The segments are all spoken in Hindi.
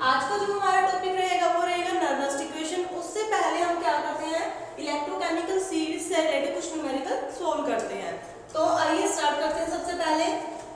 आज का जो हमारा टॉपिक रहेगा वो रहेगा नर्वस इक्वेशन। उससे पहले हम क्या करते हैं, इलेक्ट्रोकेमिकल सीरीज से रिलेटेड कुछ न्यूमेरिकल सॉल्व करते हैं। तो आइए स्टार्ट करते हैं। सबसे पहले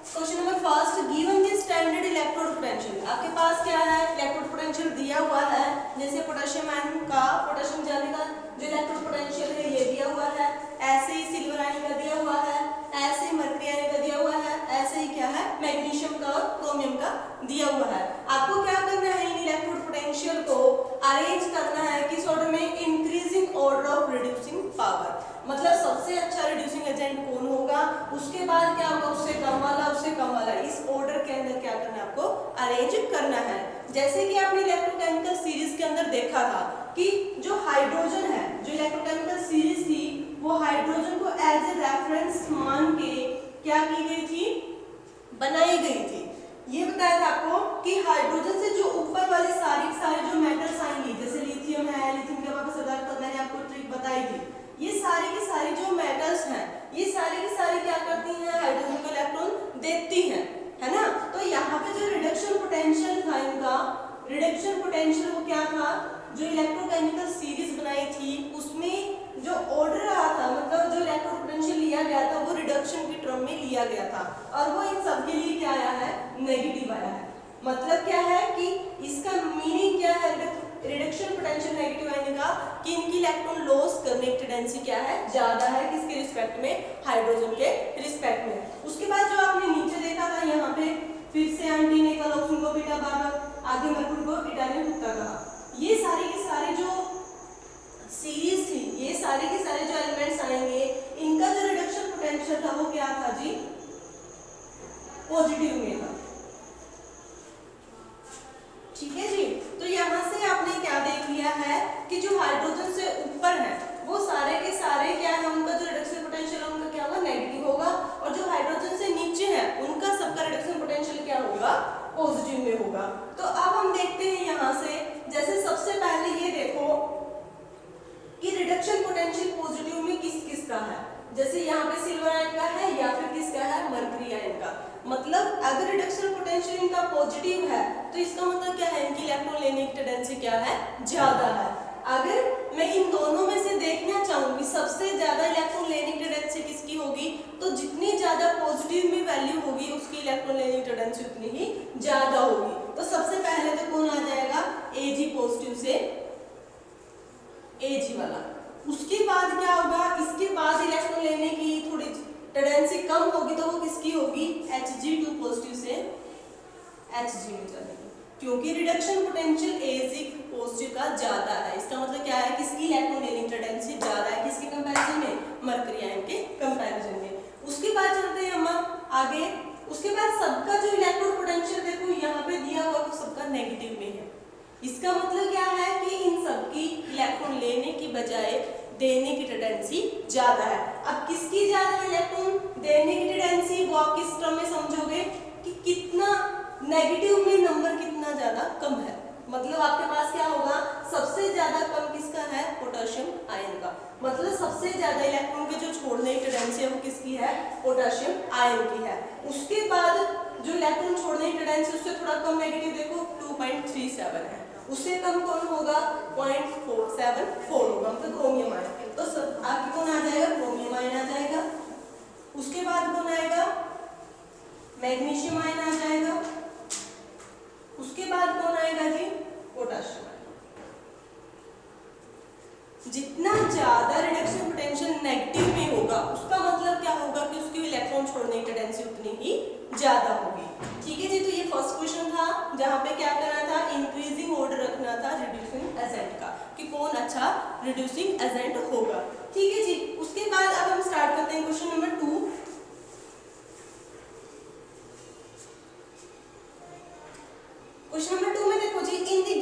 question number first, given the standard electrode potential. आपके पास क्या है, इलेक्ट्रोड पोटेंशियल दिया हुआ है। जैसे पोटेशियम आयन का, पोटेशियम जेल का जो इलेक्ट्रोड पोटेंशियल है ये दिया हुआ है, ऐसे ही सिल्वर आयन का दिया हुआ है, ऐसे ही मरकरी आयन का दिया हुआ है, ऐसे ही क्या है मैग्नीशियम का और क्रोमियम का दिया हुआ है। आपको क्या करना है, इन इलेक्ट्रोड पोटेंशियल को अरेंज करना है किस ऑर्डर में, increasing order of reducing power. मतलब सबसे अच्छा रिड्यूसिंग एजेंट कौन होगा, उसके बाद क्या होगा उससे कम वाला, उससे कम वाला, इस ऑर्डर के अंदर क्या करना है आपको अरेंज करना है। जैसे कि आपने इलेक्ट्रोकेमिकल सीरीज के अंदर देखा था कि जो हाइड्रोजन है, जो इलेक्ट्रोकेमिकल सीरीज थी वो हाइड्रोजन को एज ए रेफरेंस मान के क्या की गई थी, बनाई गई थी। ये बताया था आपको कि हाइड्रोजन से जो ऊपर वाले सारे जो मेटल्स आएंगे, जैसे लिथियम है, लिथियम के वापस मैंने आपको ट्रिक बताई थी, ये सारी की सारी जो मेटल्स हैं ये सारी की सारी क्या करती हैं, हाइड्रोजन को इलेक्ट्रॉन देती हैं, है ना। तो यहाँ पे जो रिडक्शन पोटेंशियल था इनका, रिडक्शन पोटेंशियल वो क्या था, जो इलेक्ट्रोकेमिकल सीरीज बनाई थी उसमें जो ऑर्डर रहा था, मतलब जो इलेक्ट्रो पोटेंशियल लिया गया था वो रिडक्शन के टर्म में लिया गया था, और वो इन सब के लिए क्या आया है, नेगेटिव आया है। मतलब क्या है कि इसका मीनिंग क्या है, रिडक्शन पोटेंशियल नेगेटिव आने का, कि इनकी इलेक्ट्रॉन लॉस करने की टेंडेंसी क्या है, ज्यादा है, किसके रिस्पेक्ट में, हाइड्रोजन के रिस्पेक्ट में। उसके बाद जो आपने नीचे देखा था यहाँ पे फिर से आंटी ने कल ऑप्शन को बीटा बारह, आगे मरकुरी को इटालियन कुत्ता कहा। ये सारे के सारे जो सीरीज थी, ये सारे के सारे जो एलिमेंट्स आएंगे इनका जो रिडक्शन पोटेंशियल था वो क्या था जी, पॉजिटिव में था। ठीक है जी। तो यहाँ से आपने क्या देख लिया है कि जो हाइड्रोजन से ऊपर है वो सारे के सारे क्या है, उनका जो रिडक्शन पोटेंशियल है उनका क्या होगा, नेगेटिव होगा, और जो हाइड्रोजन से नीचे है उनका सबका रिडक्शन पोटेंशियल क्या होगा, पॉजिटिव में होगा। तो अब हम देखते हैं यहाँ से, जैसे सबसे पहले ये देखो कि रिडक्शन पोटेंशियल पॉजिटिव में किस किस का है, जैसे यहाँ पे सिल्वर आयन का है या फिर किसका है, मरकरी आयन का। मतलब अगर रिडक्शन पोटेंशियल इनका पॉजिटिव है तो इसका मतलब क्या है, इनकी इलेक्ट्रॉन लेने की टेंडेंसी क्या है, ज्यादा है। अगर मैं इन दोनों में से देखना चाहूंगी सबसे ज्यादा इलेक्ट्रॉन लेने की टेंडेंसी किसकी होगी, तो जितनी ज्यादा पॉजिटिव में वैल्यू होगी उसकी इलेक्ट्रॉन लेने की टेंडेंसी उतनी ही ज्यादा होगी। तो सबसे पहले तो कौन आ जाएगा, Ag पॉजिटिव से Ag वाला। उसके बाद क्या होगा, इसके बाद इलेक्ट्रॉन लेने की थोड़ी टेंडेंसी कम होगी तो वो किसकी होगी, Hg2 पॉजिटिव से Hg में चलेगी, क्योंकि रिडक्शन पोटेंशियल Ag पॉजिटिव का ज्यादा है। इसका मतलब क्या है, किसकी इलेक्ट्रॉन लेने की टेंडेंसी ज्यादा है, किसके कंपैरिजन में, मरकरी आयन के कंपैरिजन में। उसके बाद चलते हैं हम आगे। उसके बाद सबका जो इलेक्ट्रॉन पोटेंशियल देखो यहाँ पे दिया हुआ वो सबका नेगेटिव में है। इसका मतलब क्या है कि इन सबकी इलेक्ट्रॉन लेने की बजाय देने की टेंडेंसी ज्यादा है। अब किसकी ज्यादा है इलेक्ट्रॉन देने की टेंडेंसी, वो आप किस टर्म में समझोगे कि कितना नेगेटिव में नंबर कितना ज्यादा कम है। मतलब आपके पास क्या होगा, सबसे ज्यादा कम किसका है, पोटेशियम आयन का। मतलब सबसे ज्यादा इलेक्ट्रॉन के जो छोड़ने की टेंडेंसी है वो किसकी है, पोटेशियम आयन की है। उसके बाद जो इलेक्ट्रॉन छोड़ने की टेंडेंसी उससे थोड़ा कम नेगेटिव देखो 2.37 है, उससे कम कौन होगा, 0.474 होगा, मतलब क्रोमियम आयन। तो आगे कौन आ जाएगा, क्रोमियम आयन आ जाएगा। उसके बाद कौन आएगा, मैग्नीशियम आयन आ जाएगा। उसके बाद कौन आएगा जी, पोटेशियम आयन। जितना ज्यादा रिडक्शन पोटेंशियल नेगेटिव में होगा उसका मतलब क्या होगा कि उसकी इलेक्ट्रॉन छोड़ने की टेंडेंसी उतनी ही ज्यादा होगी। ठीक है जी। तो ये फर्स्ट क्वेश्चन था जहां पे क्या करना था, इंक्रीजिंग ऑर्डर रखना था रिड्यूसिंग एजेंट का, कि कौन अच्छा रिड्यूसिंग एजेंट होगा। ठीक है जी। उसके बाद अब हम स्टार्ट करते हैं क्वेश्चन नंबर 2। क्वेश्चन नंबर 2 में देखो जी, इन द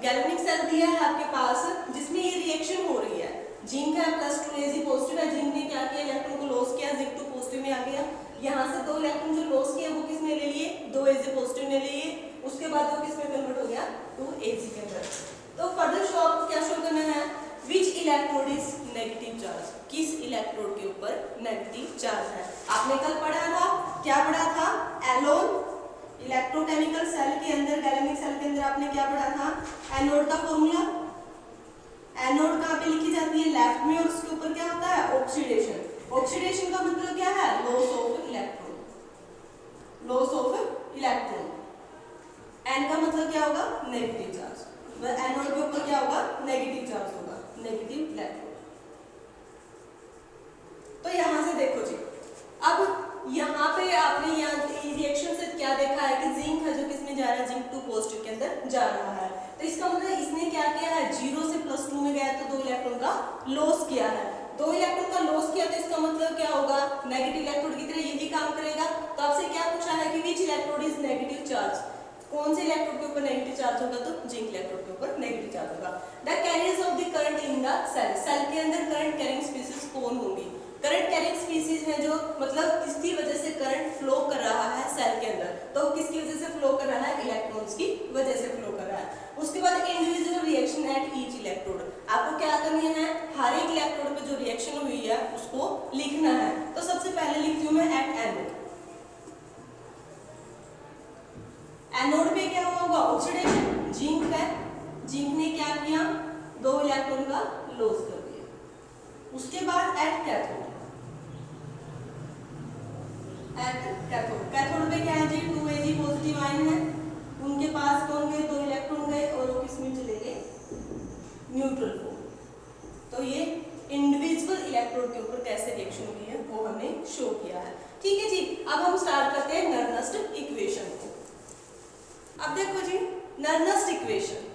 गैल्वेनिक सेल दिया है आपके पास जिसमें ये रिएक्शन हो रही है, जिंक है +2 Ag पॉजिटिव है, जिंक ने क्या किया, इलेक्ट्रॉन को लॉस किया, Ag2 पॉजिटिव में आ गया। यहाँ से 2 इलेक्ट्रॉन जो लॉस किए वो किसने ले लिए, 2 Ag पॉजिटिव ने लिए। उसके बाद वो किसमें कन्वर्ट हो गया, 2 Ag के अंदर। तो फर्दर शो आपको क्या शो करना है, विच इलेक्ट्रोड इज नेगेटिव चार्ज, किस इलेक्ट्रोड के ऊपर नेगेटिव चार्ज है। आपने कल पढ़ा था, क्या पढ़ा था, एलोन इलेक्ट्रोकेमिकल सेल के अंदर, गैल्वेनिक सेल के अंदर आपने क्या पढ़ा था? एनोड का फॉर्मूला। एनोड कहाँ पे लिखी जाती है? लेफ्ट में, और उसके ऊपर क्या होता है? ऑक्सीडेशन। ऑक्सीडेशन का मतलब क्या है? Loss of electron, loss of electron. N का मतलब क्या होगा? Negative charge. एनोड के ऊपर क्या होगा? नेगेटिव चार्ज होगा, नेगेटिव इलेक्ट्रॉन। तो यहां से देखो जी, अब यहाँ पे आपने यहाँ रिएक्शन से क्या देखा है कि जिंक है जो किसमें जा रहा है? जिंक 2 पॉजिटिव के अंदर जा रहा है। तो इसका मतलब इसने क्या किया है? 0 से +2 में गया तो 2 इलेक्ट्रॉन का लॉस किया है। 2 इलेक्ट्रॉन का लॉस किया तो इसका मतलब क्या होगा? नेगेटिव इलेक्ट्रोड की तरह यही काम करेगा। तो आपसे क्या पूछा है कि विच इलेक्ट्रोड इज नेगेटिव चार्ज? कौन से इलेक्ट्रोड के ऊपर नेगेटिव चार्ज होगा? तो जिंक इलेक्ट्रोड के ऊपर नेगेटिव चार्ज होगा। The carriers of the current in the cell, cell के अंदर करंट कैरिंग स्पीशीज कौन होंगी? करंट कैरिंग स्पीशीज है जो मतलब किसकी वजह से करंट फ्लो कर रहा है सेल के अंदर, तो किसकी वजह से फ्लो कर रहा है? इलेक्ट्रॉन्स की वजह से फ्लो कर रहा है। उसके बाद individual reaction at each electrode, आपको क्या करनी है? हर एक इलेक्ट्रोड पे जो रिएक्शन हुई है उसको लिखना है। तो सबसे पहले लिखती हूँ मैं एट एनोड। एनोड पे क्या हुआ होगा? ऑक्सीडेशन। जिंक है, जिंक ने क्या किया? 2 इलेक्ट्रॉन का लॉस कर दिया। उसके बाद at cathode, at cathode, cathode पे क्या है जी? 2Ag पॉजिटिव आयन है, उनके पास कौन गए? 2 इलेक्ट्रॉन गए और वो किसमें चले गए? Neutral form. तो ये इंडिविजुअल इलेक्ट्रोड के ऊपर कैसे रिएक्शन हुई है वो हमने शो किया है। ठीक है जी, अब हम स्टार्ट करते हैं नर्नस्ट इक्वेशन को। अब देखो जी, नर्नस्ट इक्वेशन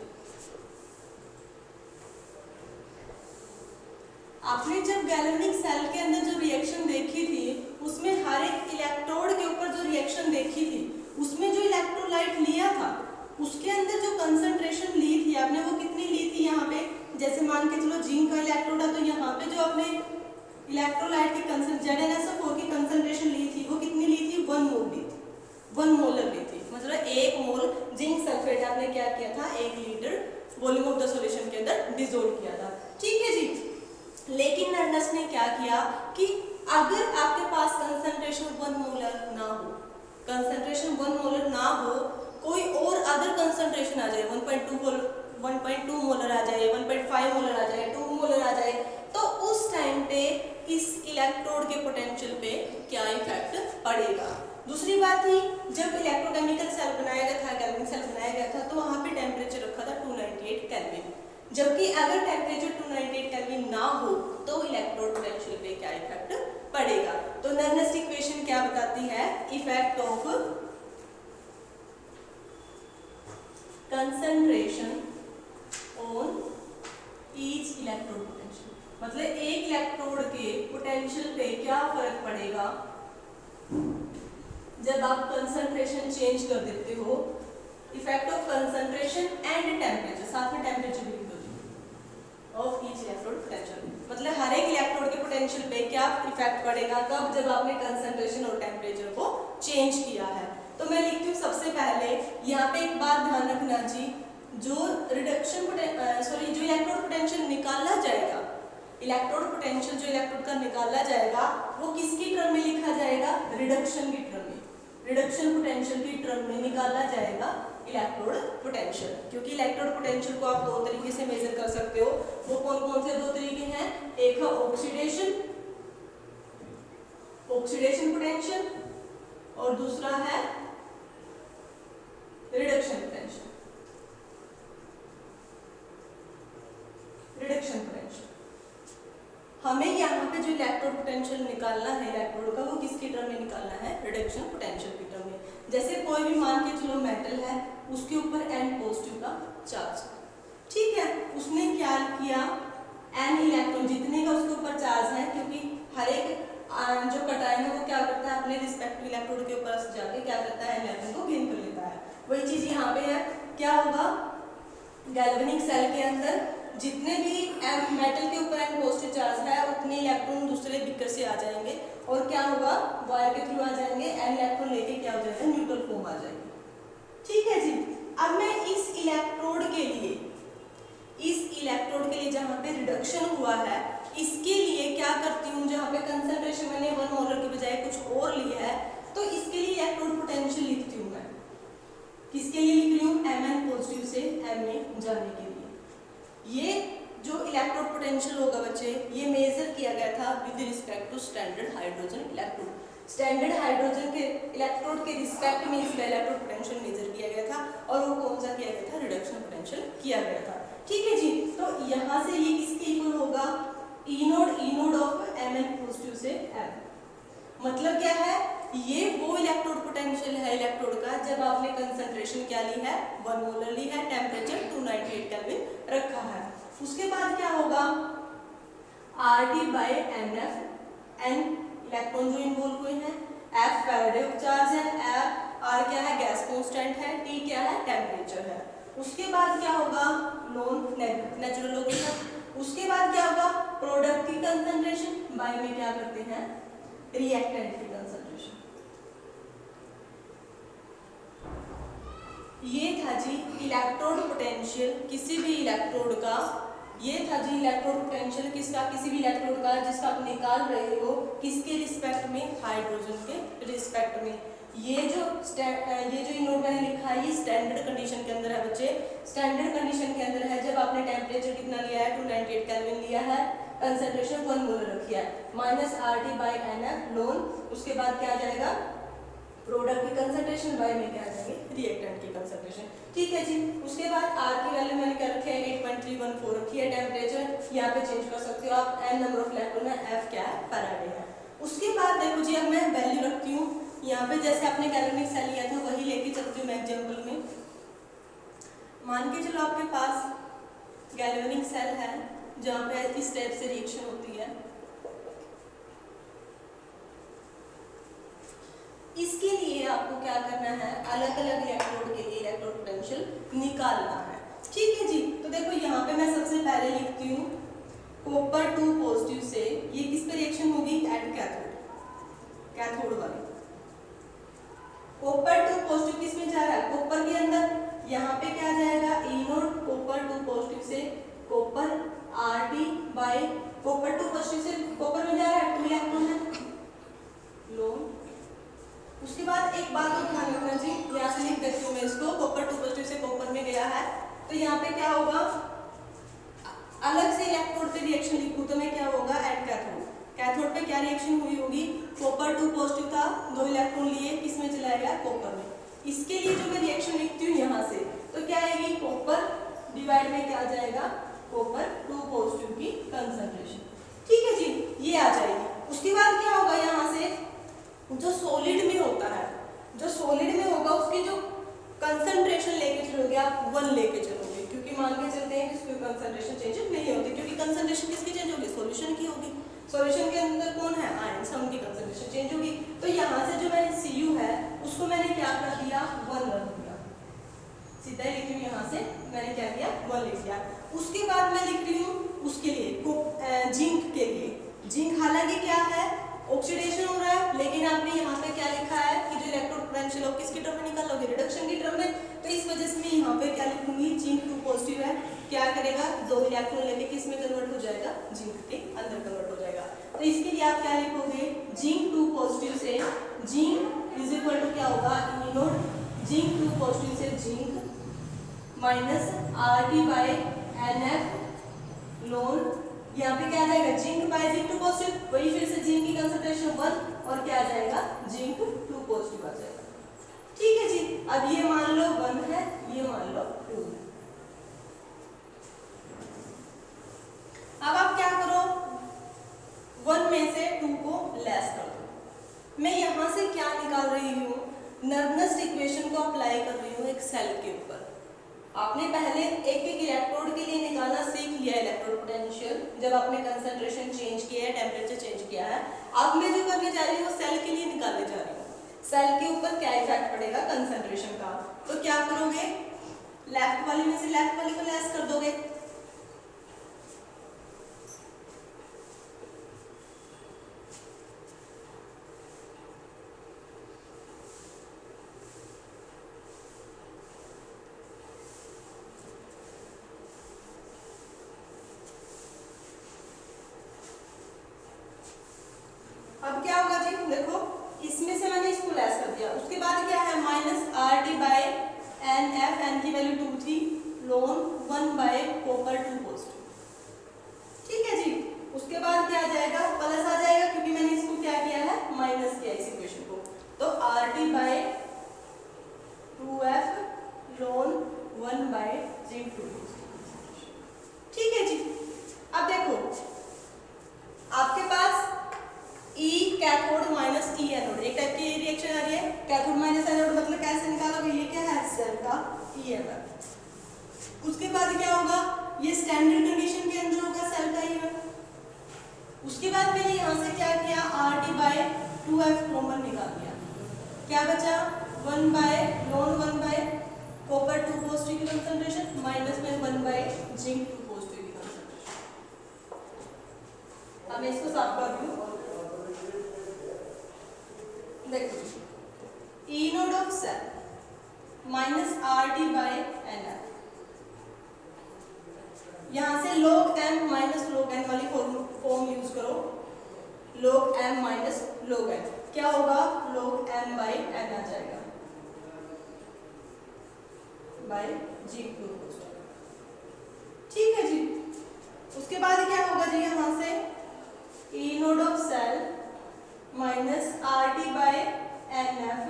आपने जब गैल्वेनिक सेल के अंदर जो रिएक्शन देखी थी उसमें हर एक इलेक्ट्रोड के ऊपर जो रिएक्शन देखी थी उसमें जो इलेक्ट्रोलाइट लिया था उसके अंदर जो कंसंट्रेशन ली थी आपने वो कितनी ली थी? यहाँ पे जैसे मान के चलो जिंक का इलेक्ट्रोड है तो यहाँ पे जो आपने इलेक्ट्रोलाइट की ZnSO4 की कंसंट्रेशन ली थी वो कितनी ली थी? 1 मोल ली थी, 1 मोलर ली थी। मतलब 1 मोल जिंक सल्फेट आपने क्या किया था? 1 litre volume of the solution के अंदर डिसोल्व किया था। ठीक है जी, लेकिन नर्नस्ट ने क्या किया कि अगर आपके पास कंसंट्रेशन 1 मोलर ना हो, कंसंट्रेशन 1 मोलर ना हो, कोई और अदर कंसंट्रेशन आ जाए, 1.2 मोलर आ जाए, 1.5 मोलर आ जाए, 2 मोलर आ जाए, तो उस टाइम पे इस इलेक्ट्रोड के पोटेंशियल पे क्या इफेक्ट पड़ेगा। दूसरी बात थी, जब इलेक्ट्रोकेमिकल सेल बनाया गया था, गैल्वेनिक सेल बनाया गया था, तो वहां पे टेम्परेचर रखा था 298 केल्विन, जबकि अगर टेम्परेचर 298 केल्विन ना हो तो इलेक्ट्रोड पोटेंशियल पे क्या इफेक्ट पड़ेगा। तो नर्नस्ट इक्वेशन क्या बताती है? Effect of concentration on each electrode potential, मतलब एक इलेक्ट्रोड के पोटेंशियल पे क्या फर्क पड़ेगा जब आप कंसंट्रेशन चेंज कर देते हो। Effect of concentration and temperature, साथ में टेम्परेचर भी लिख दो ऑफ ईच इलेक्ट्रोड पोटेंशियल, मतलब हर एक इलेक्ट्रोड के पोटेंशियल पे क्या इफेक्ट पड़ेगा, कब? जब आपने कंसंट्रेशन और टेम्परेचर को चेंज किया है। तो मैं लिखती हूँ सबसे पहले यहाँ पे एक बात ध्यान रखना जी, जो जो इलेक्ट्रोड पोटेंशियल निकाला जाएगा, इलेक्ट्रोड पोटेंशियल जो इलेक्ट्रोड का निकाला जाएगा वो किसकी टर्म में लिखा जाएगा? रिडक्शन की टर्म में, रिडक्शन पोटेंशियल की टर्म में निकाला जाएगा इलेक्ट्रोड पोटेंशियल। क्योंकि इलेक्ट्रोड पोटेंशियल को आप 2 तरीके से मेजर कर सकते हो। वो कौन कौन से 2 तरीके हैं? एक है ऑक्सीडेशन, ऑक्सीडेशन पोटेंशियल, और दूसरा है रिडक्शन पोटेंशियल, रिडक्शन पोटेंशियल। हमें यहाँ पे जो इलेक्ट्रोड पोटेंशियल निकालना है इलेक्ट्रोड का, वो किसकी टर्म में निकालना है? रिडक्शन पोटेंशियल की टर्म में। जैसे कोई भी मान के चलो मेटल है, उसके ऊपर N पॉजिटिव का चार्ज है, ठीक है, उसने क्या किया? N इलेक्ट्रॉन जितने का उसके ऊपर चार्ज है, क्योंकि हर एक जो कटायन है वो क्या करता है? अपने रिस्पेक्टिव इलेक्ट्रोड के ऊपर जाके क्या करता है? इलेक्ट्रॉन को गेन कर लेता है। वही चीज यहाँ पे है। क्या होगा? गैल्वेनिक सेल के अंदर जितने भी मेटल के ऊपर N पॉजिटिव चार्ज है उतने इलेक्ट्रॉन दूसरे बीकर से आ जाएंगे, और क्या होगा? वायर के थ्रू आ जाएंगे, N इलेक्ट्रॉन लेके क्या हो जाएगा? न्यूट्रल फॉर्म आ जाएगी। ठीक है जी, अब मैं इस इलेक्ट्रोड के लिए, इस इलेक्ट्रोड के लिए जहाँ पे रिडक्शन हुआ है, इसके लिए क्या करती हूँ? जहाँ पे कंसंट्रेशन मैंने 1 मोलर के बजाय कुछ और लिया है, तो इसके लिए इलेक्ट्रोड पोटेंशियल लिखती हूँ मैं। किसके लिए लिख रही हूँ, Mn पॉजिटिव से M में जाने के लिए। ये जो इलेक्ट्रोड पोटेंशियल होगा बच्चे, ये मेजर किया गया था with respect to standard hydrogen electrode. Standard hydrogen के इलेक्ट्रोड के रिस्पेक्ट में इसका इलेक्ट्रोड पोटेंशियल मेजर किया गया था, और वो कौन सा किया गया था, रिडक्शन पोटेंशियल किया गया था। ठीक है जी, तो यहाँ से ये किसके इक्वल होगा, ई नोड ऑफ Mn पॉजिटिव से M। मतलब क्या है, ये वो इलेक्ट्रोड पोटेंशियल है इलेक्ट्रोड का जब आपने कंसंट्रेशन क्या ली है, 1 मोलर ली है, टेम्परेचर 298 केल्विन रखा है। उसके बाद क्या होगा, RT/NF, N इलेक्ट्रॉन जो इन्वॉल्व हुए हैं, F फैराडे ऑफ चार्ज है, R क्या है, गैस कांस्टेंट है, T क्या है, टेम्परेचर है। उसके बाद क्या होगा, लोन नेचुरल लोकेशन। उसके बाद क्या होगा, प्रोडक्ट की कंसंट्रेशन, बाय में क्या करते हैं, रिएक्टेंट की कंसंट्रेशन। ये था जी इलेक्ट्रोड पोटेंशियल किसी भी इलेक्ट्रोड का। ये था जी इलेक्ट्रोड पोटेंशियल किसका, किसी भी इलेक्ट्रोड का जिसका आप निकाल रहे हो, किसके रिस्पेक्ट में, हाइड्रोजन के रिस्पेक्ट में। ये जो नोट मैंने लिखा है, ये स्टैंडर्ड कंडीशन के अंदर है बच्चे। स्टैंडर्ड कंडीशन के अंदर है जब आपने टेम्परेचर कितना लिया है, 298 केल्विन लिया है, कंसंट्रेशन 1 मोलर रखी है, -RT/NF लोन। उसके बाद क्या आ जाएगा, प्रोडक्ट की कंसंट्रेशन, बाय में क्या आ जाएंगे, रिएक्टेंट की कंसंट्रेशन। ठीक है जी। उसके बाद R की वैल्यू मैंने क्या रखी है, 8.314 रखी है, टेम्परेचर यहाँ पे चेंज कर सकते हो आप, N नंबर ऑफ इलेक्ट्रॉन है, F क्या है, फैराडे है। उसके बाद देखो जी, अब मैं वैल्यू रखती हूँ यहाँ पे, जैसे आपने गैल्वेनिक सेल लिया था वही लेके चलती हूँ मैं एग्जाम्पल में। मान के चलो आपके पास गैल्वेनिक सेल है जहाँ पे इस टाइप से रिएक्शन होती है। इसके लिए आपको क्या करना है, अलग अलग इलेक्ट्रोड के लिए इलेक्ट्रोड पोटेंशियल निकालना है। ठीक है जी। तो देखो यहाँ पे मैं सबसे पहले लिखती हूँ कॉपर 2 पॉजिटिव से, ये किस पे रिएक्शन होगी, एट कैथोड वाली। कॉपर 2 पॉजिटिव किस में जा रहा है, कॉपर के अंदर। यहाँ पे क्या जाएगा, ई नोट कॉपर 2 पॉजिटिव से कॉपर, RT कॉपर 2 पॉजिटिव से कॉपर में जा रहा है, 2 इलेक्ट्रॉन है, लोन। उसके बाद एक बात और ध्यान रखना जी, यहाँ से लिख देती हूँ मैं इसको, कॉपर 2 पॉजिटिव से कॉपर में गया है, तो यहाँ पे क्या होगा, अलग से इलेक्ट्रोड पे रिएक्शन लिखूँ तो मैं क्या होगा, एट कैथोड। कैथोड पे क्या रिएक्शन हुई होगी, कॉपर 2 पॉजिटिव था, 2 इलेक्ट्रॉन लिए, किस में चला गया, कॉपर में। इसके लिए जो मैं रिएक्शन लिखती हूँ यहाँ से, तो क्या आएगी, कॉपर डिवाइड में क्या आ जाएगा, कॉपर 2 पॉजिटिव की कंसंट्रेशन। ठीक है जी, ये आ जाएगी। उसके बाद क्या होगा, यहाँ से जो सॉलिड में होता है, जो सॉलिड में होगा उसकी जो कंसंट्रेशन लेके चलोगे आप, 1 लेके चलोगे, क्योंकि मान के चलते हैं कि उसकी कंसंट्रेशन चेंज नहीं होती, क्योंकि कंसंट्रेशन किसकी चेंज होगी, सॉल्यूशन की होगी। सॉल्यूशन के अंदर कौन है, आयंस, उनकी कंसंट्रेशन चेंज होगी। तो यहाँ से जो मैंने Cu है उसको मैंने क्या कर दिया, 1 रख दिया, सीधा ही लिख रही हूँ, यहाँ से मैंने क्या किया, 1 लिख दिया। उसके बाद मैं लिख रही हूँ उसके लिए, जिंक के लिए। जिंक हालांकि क्या है, ऑक्सीडेशन हो रहा है, लेकिन आपने यहाँ पे क्या लिखा है कि जो इलेक्ट्रोड पोटेंशियल हो किसकी टर्म में निकालोगे, रिडक्शन की टर्म में। तो इस वजह से मैं यहाँ पे क्या लिखूंगी, जिंक 2 पॉजिटिव है, क्या करेगा, 2 इलेक्ट्रॉन लेके किस में कन्वर्ट हो जाएगा, जिंक के अंदर कन्वर्ट हो जाएगा। तो इसके लिए आप क्या लिखोगे, जिंक 2 पॉजिटिव से जिंक इज इक्वल टू क्या होगा, ई नोट जिंक 2 पॉजिटिव से जिंक माइनस RT/NF लोन। यहाँ पे क्या आ जाएगा, जिंक बाय जिंक 2 पॉजिटिव, वही फिर से जिंक की कंसंट्रेशन 1, और क्या आ जाएगा, जिंक 2 पॉजिटिव आ जाएगा। ठीक है जी। अब ये मान लो 1 है, ये मान लो 2 है। अब आप क्या करो, 1 में से 2 को लेस कर दो। मैं यहाँ से क्या निकाल रही हूँ, नर्वस इक्वेशन को अप्लाई कर रही हूँ एक सेल के ऊपर। आपने पहले एक एक इलेक्ट्रोड के लिए निकालना सीख लिया, इलेक्ट्रोड पोटेंशियल, जब आपने कंसंट्रेशन चेंज किया है, टेम्परेचर चेंज किया है। अब मैं जो करने जा रही हूँ सेल के लिए निकालने जा रही हूँ। सेल के ऊपर क्या इफेक्ट पड़ेगा, कंसंट्रेशन का। तो क्या करोगे, लेफ्ट वाली में से लेफ्ट वाली को लेस कर दोगे। अब क्या होगा जी, देखो इसमें से मैंने इसको लेस कर दिया। उसके बाद क्या है, -RT/NF NF, N की वैल्यू 2 थी, लोन 1 बाय कॉपर 2 पॉजिटिव। ठीक है जी। उसके बाद क्या आ जाएगा, प्लस आ जाएगा क्योंकि मैंने इसको क्या किया है, माइनस किया इस इक्वेशन को। तो RT बाय 2F लोन 1 बाय जिंक 2 पॉजिटिव। ठीक है जी। अब देखो आपके पास E cathode minus E anode, एक टाइप की रिएक्शन आ रही है। कैथोड माइनस एनोड मतलब कैसे निकालोगे, ये क्या है, सेल का EMF। उसके बाद क्या होगा, ये स्टैंडर्ड कंडीशन के अंदर होगा सेल का EMF। उसके बाद मैंने यहाँ से क्या किया, RT बाय 2F कॉमन निकाल दिया, क्या बचा 1 बाय लोन 1 बाय कॉपर 2 पॉजिटिव की कंसंट्रेशन माइनस में 1 बाय जिंक 2 पॉजिटिव की कंसंट्रेशन। अब मैं इसको साफ कर दूं। देखो E naught of cell minus RT by NF, यहां से log m minus log n वाली फॉर्म यूज करो, log m minus log n क्या होगा, log m बाय n आ जाएगा बाय जिंक 2 पॉजिटिव। ठीक है जी। उसके बाद क्या होगा जी, यहां से E naught of cell minus RT by NF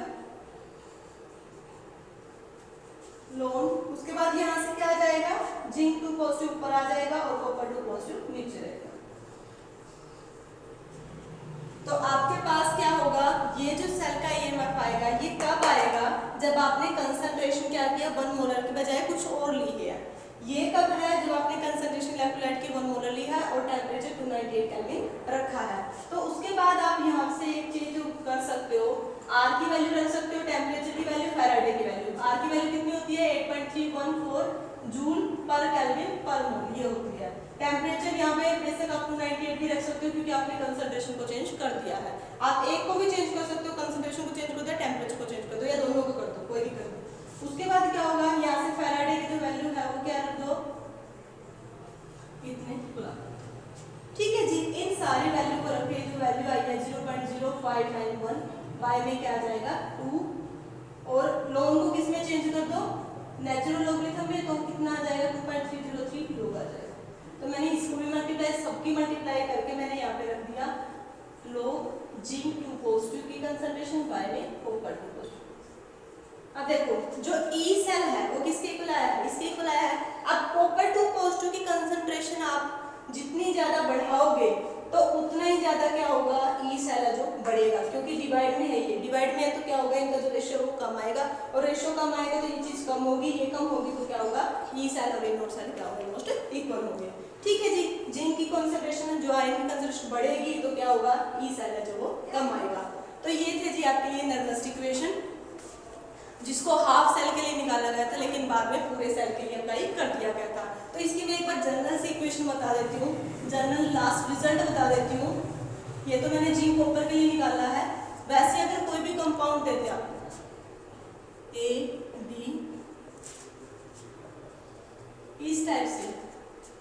लोन, उसके बाद यहाँ से क्या आ जाएगा, जिंक 2 पॉजिटिव ऊपर आ जाएगा और कॉपर 2 पॉजिटिव नीचे रहेगा। तो आपके पास क्या होगा, ये जो सेल का EMF आएगा ये कब आएगा, जब आपने कंसंट्रेशन क्या किया 1 मोलर के बजाय कुछ और ली है। ये कब है, जब आपने कंसंट्रेशन इलेक्ट्रोलाइट की 1 मोलर ली है और टेम्परेचर 298 केल्विन रखा है। तो उसके बाद आप यहाँ से एक चीज कर सकते हो, R की वैल्यू रख सकते हो, टेम्परेचर की वैल्यू, फैराडे की वैल्यू। R की वैल्यू कितनी होती है, 8.314 जूल पर केल्विन पर मोल, ये होती है। टेम्परेचर यहाँ पे बेशक आप 298 भी रख सकते हो क्योंकि आपने कंसंट्रेशन को चेंज कर दिया है। आप एक को भी चेंज कर सकते हो, कंसंट्रेशन को चेंज कर दो, टेम्परेचर को चेंज कर दो, या दोनों को कर दो, कोई दिक्कत नहीं। उसके बाद क्या होगा, यहाँ से फैराडे की जो वैल्यू है वो क्या रख दो, इतने खुला। ठीक है जी। इन सारी वैल्यू को रख के जो वैल्यू आई है 0.0591, y में क्या आ जाएगा 2, और लोन को किस में चेंज कर दो, नेचुरल लॉगरिथम में, तो कितना आ जाएगा 2.303 लोग आ जाएगा। तो मैंने इसको भी मल्टीप्लाई, सबकी मल्टीप्लाई करके मैंने यहाँ पे रख दिया लोग जिंक 2 पॉजिटिव की कंसंट्रेशन, y में कॉपर 2 पॉजिटिव। अब देखो जो E सेल है वो किसके इक्वल आया है, इसके इक्वल आया है। अब कॉपर 2 पॉजिटिव की कंसंट्रेशन आप जितनी ज्यादा बढ़ाओगे तो उतना ही ज्यादा क्या होगा, E सेल है जो बढ़ेगा, क्योंकि डिवाइड में है, ये डिवाइड में है तो क्या होगा, इनका जो रेशियो वो कम आएगा, और रेशियो कम आएगा तो ये चीज कम होगी, ये कम होगी तो क्या होगा, E सेल और A नोड सेल क्या होगा, ऑलमोस्ट इक्वल होंगे। ठीक है जी। जिंक की कंसंट्रेशन, जो आयरन की कंसंट्रेशन बढ़ेगी तो क्या होगा, E सेल है जो वो कम आएगा। तो ये थे जी आपके लिए नर्वस इक्वेशन, जिसको हाफ सेल के लिए निकाला गया था लेकिन बाद में पूरे सेल के लिए अप्लाई कर दिया गया था। तो इसकी मैं एक बार जनरल से इक्वेशन बता देती हूँ, जनरल लास्ट रिजल्ट बता देती हूँ। ये तो मैंने जिंक कॉपर के लिए निकाला है। वैसे अगर कोई भी कंपाउंड दे दिया A B इस टाइप से,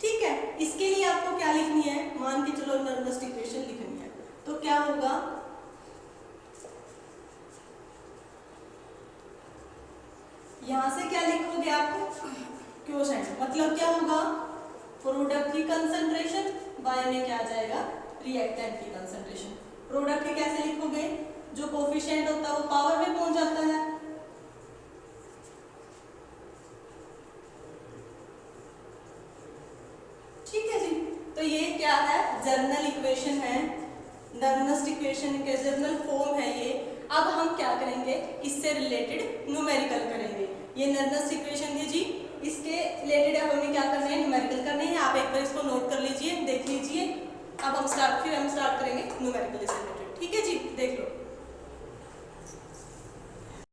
ठीक है, इसके लिए आपको क्या लिखनी है, मान के चलो नर्वस इक्वेशन लिखनी है, तो क्या होगा, यहां से क्या लिखोगे आप, क्वोशेंट, मतलब क्या होगा, प्रोडक्ट की कंसंट्रेशन, बाय में क्या आ जाएगा, रिएक्टेंट की कंसंट्रेशन। प्रोडक्ट के कैसे लिखोगे, जो कोफिशिएंट होता है वो पावर में पहुंच जाता है, ठीक है जी। तो ये क्या है, जर्नल इक्वेशन है, नर्वस इक्वेशन के जर्नल फॉर्म है ये। अब हम क्या करेंगे, इससे रिलेटेड न्यूमेरिकल करेंगे। ये नर्वस इक्वेशन थी जी, इसके रिलेटेड अब हमें क्या करना है, न्यूमेरिकल करने हैं। आप एक बार इसको नोट कर लीजिए, देख लीजिए। अब हम स्टार्ट करेंगे न्यूमेरिकल से रिलेटेड, ठीक है जी। देख लो,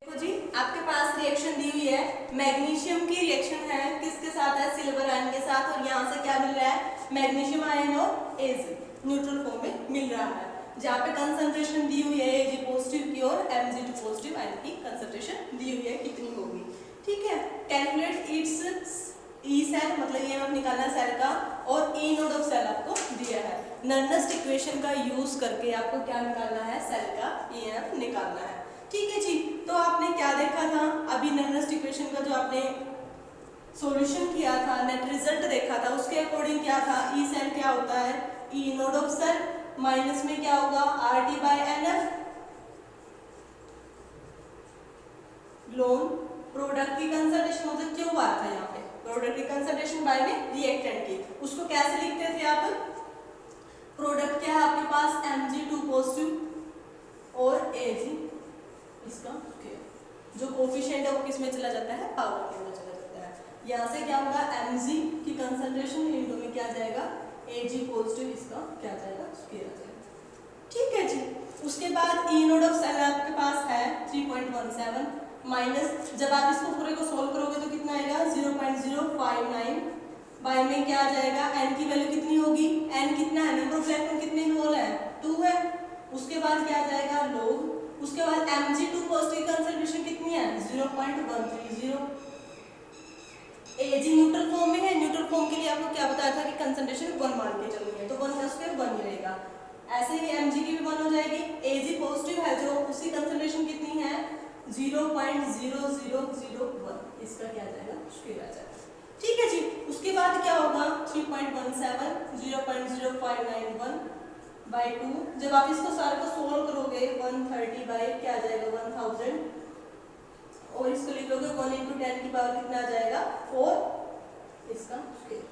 देखो जी, आपके पास रिएक्शन दी हुई है, मैग्नीशियम की रिएक्शन है, किसके साथ है, सिल्वर आयन के साथ, और यहाँ से क्या मिल रहा है, मैग्नीशियम आयन और Ag न्यूट्रल फॉर्म में मिल रहा है, जहाँ पे कंसंट्रेशन दी हुई है Ag पॉजिटिव की और Mg2 पॉजिटिव आयन की कंसंट्रेशन दी हुई है, कितनी होगी, ठीक है। कैलकुलेट इट्स E सेल, मतलब ये हम निकालना सेल का, और E नोड ऑफ सेल आपको दिया है। नर्वस इक्वेशन का यूज करके आपको क्या निकालना है, सेल का EMF निकालना है, ठीक है जी, तो आपने क्या देखा था अभी नर्नस्ट इक्वेशन का जो आपने सॉल्यूशन किया था, नेट रिजल्ट देखा था, उसके अकॉर्डिंग क्या था, ई सेल क्या होता है, E naught of cell minus में क्या होगा R T by N F, लोन प्रोडक्ट की कंसंट्रेशन मतलब क्यों बात है यहाँ पे, प्रोडक्ट की कंसंट्रेशन बाय में रिएक्टेंट की, उसको कैसे लिखते थे आप, प्रोडक्ट क्या है आपके पास Mg2 पॉजिटिव और Ag इसका जो कोफिशिएंट है वो किस में चला जाता है, पावर के अंदर चला जाता है। यहाँ से क्या होगा Mg की कंसंट्रेशन इनटू में क्या जाएगा Ag पॉजिटिव, इसका क्या जाएगा स्क्वायर आ जाएगा। ठीक है जी, उसके बाद ई नोड ऑफ सेल आपके पास है 3.17 माइनस, जब आप इसको पूरे को सोल्व करोगे तो कितना आएगा 0.059 बाय में क्या आ जाएगा, n की वैल्यू कितनी होगी, n कितना है, नंबर ऑफ इलेक्ट्रॉन कितने इन्वॉल्व है 2 है, उसके बाद क्या आ जाएगा log, उसके बाद Mg2 पॉजिटिव कंसंट्रेशन कितनी है 0.130, Ag न्यूट्रल फॉर्म में है, न्यूट्रल फॉर्म के लिए आपको क्या बताया था कि कंसंट्रेशन 1 मान के चलनी है, तो 1 का स्क्वायर 1 ही रहेगा, ऐसे ही Mg की भी 1 हो जाएगी, Ag पॉजिटिव है जो उसकी कंसंट्रेशन कितनी है 0.0001, इसका क्या आ जाएगा स्क्वायर आ जाएगा। ठीक है जी, उसके बाद क्या होगा 3.17 0.0591 बाय 2, जब आप इसको सारे को सोल्व करोगे 130 बाय क्या आ जाएगा 1000 और इसको लिख लोगे 1 into 10 की पावर कितना आ जाएगा 4, इसका स्क्वायर,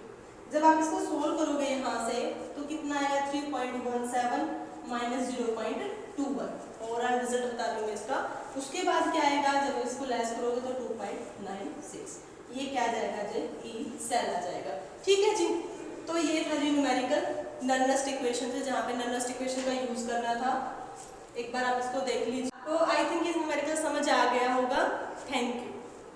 जब आप इसको सोल्व करोगे यहाँ से तो कितना आएगा 3.17 माइनस 0.21, ओवरऑल रिजल्ट बता दूंगी इसका। उसके बाद क्या आएगा जब इसको लेस करोगे तो 2.96, ये क्या आ जाएगा जी ई सेल आ जाएगा। ठीक है जी, तो ये था जी न्यूमेरिकल नर्नस्ट इक्वेशन से, जहाँ पे नर्नस्ट इक्वेशन का यूज करना था, एक बार आप इसको देख लीजिए।